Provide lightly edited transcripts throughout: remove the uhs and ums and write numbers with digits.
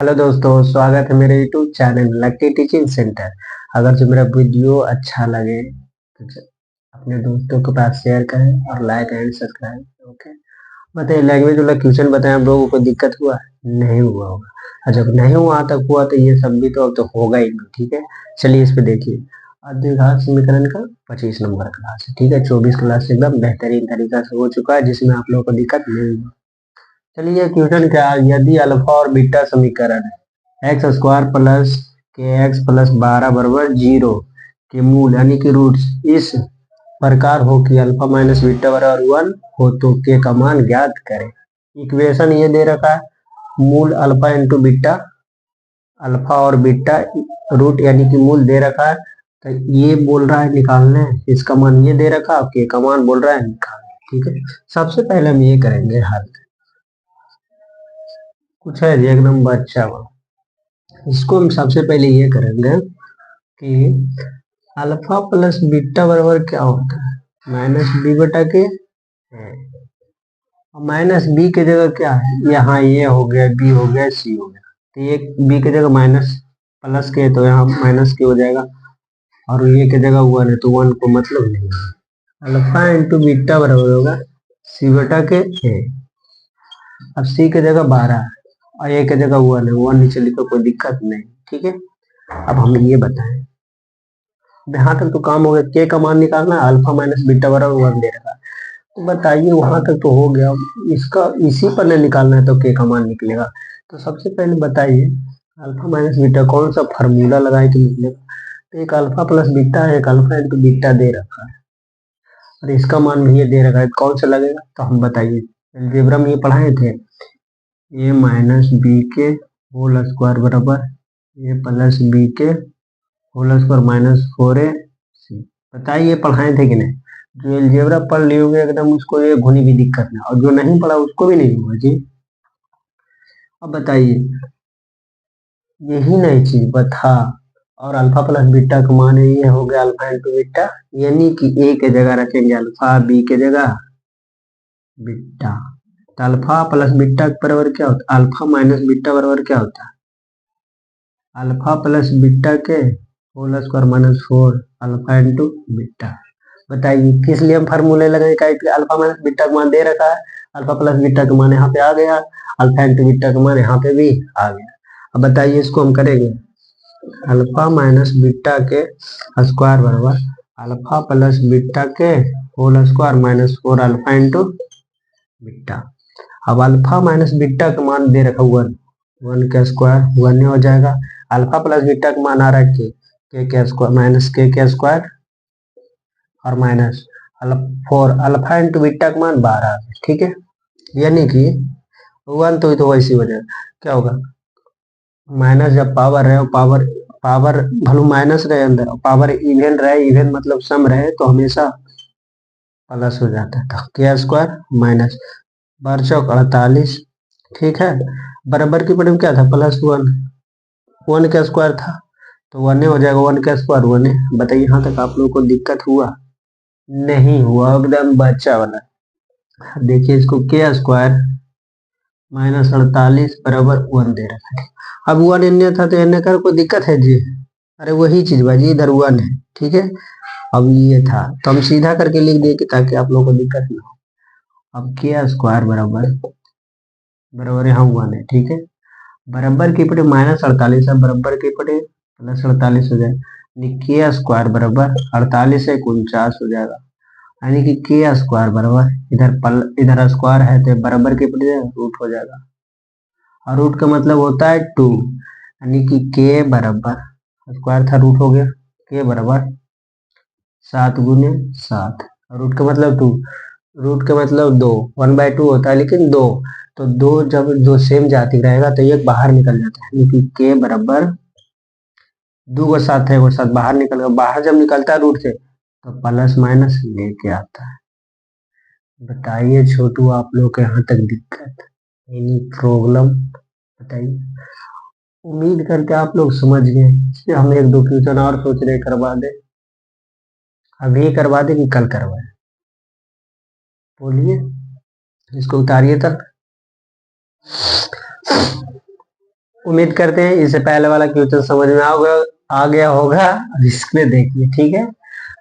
Hello दोस्तों, स्वागत है मेरे YouTube channel lucky teaching centre. अगर जो मेरा वीडियो अच्छा लगे तो अपने दोस्तों के पास शेयर करें और लाइक एंड सब्सक्राइब। ओके, बताइए लैंग्वेज वाला क्वेश्चन बताएं। आप लोगों को दिक्कत हुआ? नहीं हुआ होगा। और जब नहीं वहां तक हुआ तो ये सब भी तो अब तो होगा ही नहीं। ठीक है, चलिए इस पे देखिए। द्विघात समीकरण का 25 नंबर क्लास है। ठीक है, 24 क्लास से एकदम बेहतरीन तरीका से हो चुका है, जिसमें आप लोगों को दिक्कत नहीं हुई। चलिए क्वेश्चन क्या है, यदि अल्फा और बीटा समीकरण है एक्स स्क्वायर प्लस के एक्स प्लस 12 बराबर 0 के मूल यानी कि रूट्स इस प्रकार हो कि अल्फा माइनस बीटा बराबर 1 हो तो के का मान ज्ञात करें। इक्वेशन ये दे रखा है, मूल अल्फा इंटू बीटा, अल्फा और बीटा रूट यानी कि मूल दे रखा है। तो ये बोल रहा है निकालने, इसका मान ये दे रखा है, के का मान बोल रहा है निकालने। ठीक है, सबसे पहले हम ये करेंगे हल। कुछ है जी एकदम बच्चा वाला। इसको हम सबसे पहले ये करेंगे कि अल्फा प्लस बीटा बराबर क्या होता है, माइनस बी बटा के। माइनस बी की जगह क्या है, यहाँ ये हो गया, बी हो गया, सी हो गया। तो ये बी की जगह माइनस प्लस के तो यहाँ माइनस के हो जाएगा, और ये की जगह वन है तो वन को मतलब नहीं है। अल्फा इंटू बीटा बराबर होगा सी बटा के ए। अब सी की जगह 12 और ए की जगह वन है, वन नीचे लिखो कोई दिक्कत नहीं। ठीक है, अब हम ये बताएं, यहाँ तक तो काम हो गया। के का मान निकालना है, अल्फा माइनस बीटा बराबर 1 दे रखा है। तो बताइए वहां तक तो हो गया, इसका इसी पर नहीं निकालना है तो के का मान निकलेगा। तो सबसे पहले बताइए अल्फा माइनस बीटा कौन सा फार्मूला लगाए तो निकलेगा। तो एक अल्फा प्लस बीटा है, एक अल्फा इंटू बीटा दे रखा है, और इसका मान भी ये दे रखा है, कौन सा लगेगा। तो हम बताइए, अलजेब्रा में ये पढ़ाए थे, ए माइनस बी के होल स्क्वायर बराबर ए प्लस बी के होल स्क्वायर माइनस 4 ए सी। बताइए पढ़ाए थे कि नहीं। जो अलजेब्रा पढ़ लिए होंगे एकदम उसको ये घुनी भी दिक्कत नहीं, और जो नहीं पढ़ा उसको भी नहीं होगा जी। अब बताइए, यही नई चीज बता। और अल्फा प्लस बीटा का मान है, ये हो गया अल्फा इंटू बीटा, यानी कि ए के जगह रखेंगे अल्फा, बी के जगह बीटा। तो अल्फा प्लस बीटा बराबर क्या होता है, अल्फा माइनस बीटा बराबर क्या होता है, अल्फा प्लस बीटा के whole square minus 4 alpha into beta. बताइए किस लिए हम फार्मूले लगाए, का अल्फा माइनस बीटा का मान दे रखा है, अल्फा प्लस बीटा का मान यहाँ पे आ गया, अल्फा इंटू बीटा का मान यहाँ पे भी आ गया। अब बताइए इसको हम करेंगे, अल्फा माइनस बीटा के स्क्वायर बराबर अल्फा प्लस बीटा के whole square minus 4 alpha into beta. अब अल्फा माइनस बीटा का मान दे रखा 1, 1 का स्क्वायर 1 हो जाएगा। अल्फा प्लस बीटा का मान आ रहा है के स्क्वायर माइनस के स्क्वायर और माइनस 4 अल्फा इंटू बीटा का मान 12। ठीक है, यानी कि 1 तो वैसे हो जाएगा, क्या होगा, माइनस जब पावर रहे, पावर पावर भले माइनस रहे अंदर, पावर इवन रहे, इवन मतलब सम रहे तो हमेशा प्लस हो जाता था। के स्क्वायर माइनस 12×48। ठीक है, बराबर की पढ़े क्या था, प्लस 1, 1 का स्क्वायर था तो 1 हो जाएगा, 1 का स्क्वायर 1 है। बताइए यहाँ तक आप लोगों को दिक्कत हुआ? नहीं हुआ, एकदम बच्चा वाला। देखिए इसको के स्क्वायर माइनस 48 बराबर 1 दे रखा है। अब 1 एन था तो एन कर कोई दिक्कत है जी? अरे वही चीज बाजी, इधर 1 है। ठीक है, अब ये था तो हम सीधा करके लिख दिए कि ताकि आप लोगों को दिक्कत ना हो। अब के स्क्वायर बराबर बराबर यहाँ 1 है। ठीक है, बराबर की पटे माइनस 48 है, बराबर की पटे प्लस 48 हो जाएगा, के स्क्वायर बराबर 48 से 49 हो जाएगा। यानी कि के स्क्वायर बराबर इधर स्क्वायर है तो बराबर के पटे रूट हो जाएगा, और रूट का मतलब होता है 2, यानी कि के बराबर स्क्वायर था रूट हो गया, के बराबर 7×7, रूट का मतलब 2, रूट का मतलब 2, 1/2 होता है लेकिन 2, तो 2 जब जो सेम जाति रहेगा तो ये बाहर निकल जाता है, यानी कि के बराबर 2 को 7 है, वो 7 बाहर निकल गया, बाहर जब निकलता है रूट से तो प्लस माइनस लेके आता है। बताइए छोटू आप लोग के यहाँ तक दिक्कत, एनी प्रॉब्लम बताइए। उम्मीद करके आप लोग समझ गए। इसलिए हम एक दो क्वेश्चन और सोच रहे करवा दे, अभी करवा दे कि कल करवाए, बोलिए। इसको उतारिए तक। उम्मीद करते हैं इससे पहले वाला क्वेश्चन समझ में आ गया होगा। अब इसमें देखिए, ठीक है।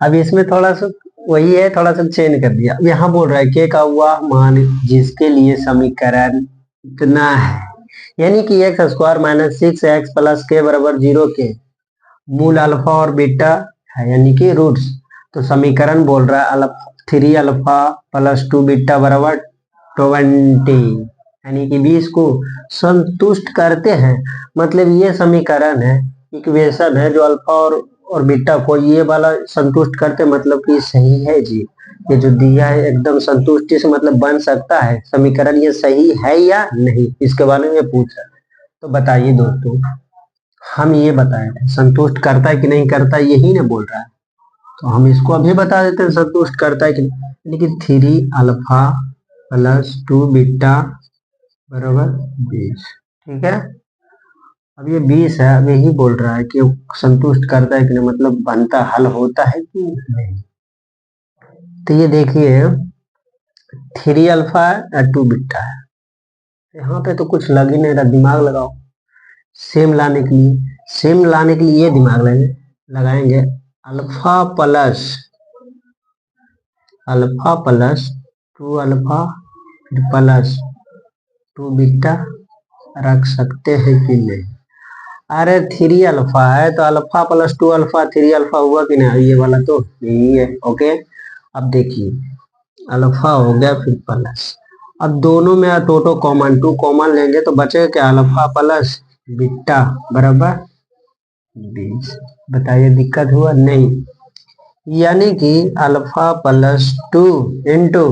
अब इसमें थोड़ा सा वही है, थोड़ा सा चेंज कर दिया। अब यहाँ बोल रहा है के का हुआ मान जिसके लिए समीकरण इतना है, यानी कि x square minus 6x plus के बराबर 0 के मूल अल्फा और बीटा है, यानी कि रूट्स। तो समीकरण बोल रहा है 3 अल्फा प्लस 2 बीटा बराबर 20, यानी कि 20 को संतुष्ट करते हैं। मतलब ये समीकरण है, इक्वेशन है जो अल्फा और बीटा को ये वाला संतुष्ट करते, मतलब कि सही है जी। ये जो दिया है एकदम संतुष्टि से मतलब बन सकता है समीकरण, ये सही है या नहीं, इसके बारे में पूछा। तो बताइए दोस्तों, हम ये बताए थे संतुष्ट करता है कि नहीं करता, यही ना बोल रहा है। तो हम इसको अभी बता देते हैं संतुष्ट करता है कि नहीं। यानी कि 3 अल्फा प्लस 2 बीटा बराबर 20, ठीक है। अब ये 20 है, अब यही बोल रहा है कि संतुष्ट करता है कि नहीं, मतलब बनता हल होता है कि नहीं। तो ये देखिए 3 अल्फा है 2 बीटा है, यहाँ पे तो कुछ लग ही नहीं रहा, दिमाग लगाओ। सेम लाने के लिए, सेम लाने के लिए ये दिमाग लगाएंगे। अल्फा प्लस 2 अल्फा फिर प्लस 2 बीटा रख सकते हैं कि नहीं। अरे 3 अल्फा है तो अल्फा प्लस 2 अल्फा 3 अल्फा हुआ कि नहीं, ये वाला तो यही है। ओके, अब देखिए अल्फा हो गया फिर प्लस, अब दोनों में टोटो कॉमन 2 कॉमन लेंगे तो बचेगा क्या, अल्फा प्लस बीटा बराबर 20। बताइए दिक्कत हुआ नहीं। यानी कि alpha plus 2 into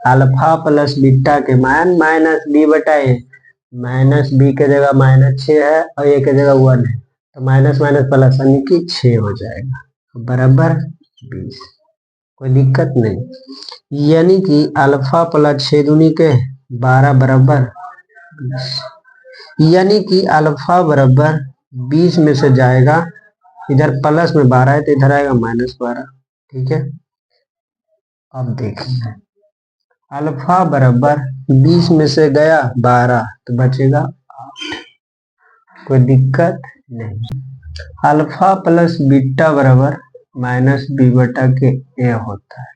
alpha plus beta के मान माइनस बी बटा ए, माइनस बी के जगह -6 है और ए के जगह 1 है, तो माइनस माइनस प्लस यानी कि 6 हो जाएगा बराबर 20। कोई दिक्कत नहीं। यानी कि अल्फा प्लस 6 दूनी के 12 बराबर 20, यानी कि अल्फा बराबर 20 में से जाएगा, इधर प्लस में 12 है तो इधर आएगा -12, ठीक है। अब देखिए अल्फा बराबर 20 में से गया 12 तो बचेगा 8, कोई दिक्कत नहीं। अल्फा प्लस बीटा बराबर माइनस बी बटा के ए होता है,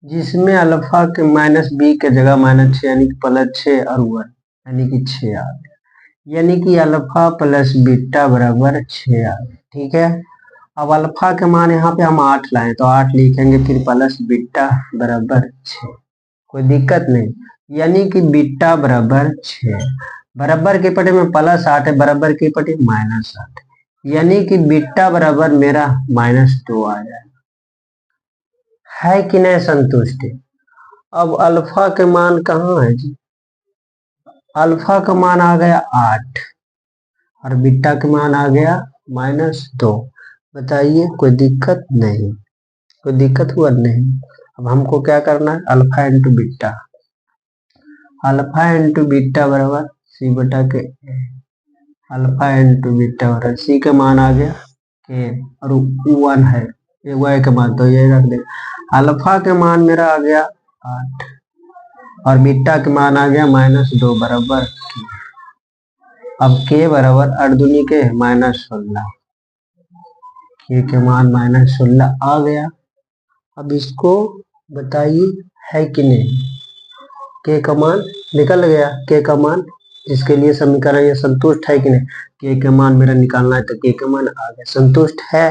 जिसमें अल्फा के माइनस बी के जगह -6 यानी कि +6 और 1 यानी कि 6 आ गया, यानी कि अल्फा प्लस बीटा बराबर 6 आ गया, ठीक है। अब अल्फा के मान यहाँ पे हम 8 लाए तो 8 लिखेंगे, फिर प्लस बीटा बराबर 6, कोई दिक्कत नहीं। यानी कि बीटा बराबर 6, बराबर के पटे में +8 है, बराबर के पटे -8, यानी कि बीटा बराबर मेरा -2 आ जाएगा, है कि नहीं संतुष्टि। अब अल्फा के मान कहाँ है जी, अल्फा का मान आ गया 8 और बीटा का मान आ गया -2। बताइए कोई दिक्कत नहीं, कोई दिक्कत हुआ नहीं। अब हमको क्या करना है, alpha into beta, alpha into beta बराबर सी बटा के, अल्फा इंटू बीटा बराबर सी का मान आ गया के और 1 है, ये वाई का मान तो ये रख दे। अल्फा के मान मेरा आ गया 8 और बीटा के मान आ गया -2 बराबर। अब के बराबर 8 दूनी के -16, के मान -16 आ गया। अब इसको बताइए है कि नहीं, के का मान निकल गया, के का मान जिसके लिए समीकरण ये संतुष्ट है कि नहीं, के का मान मेरा निकालना है तो के का मान आ गया, संतुष्ट है,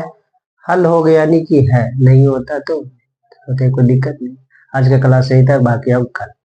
हल हो गया, यानी कि है, नहीं होता तो होते, कोई दिक्कत नहीं। आज का क्लास यही था, बाकी अब कल।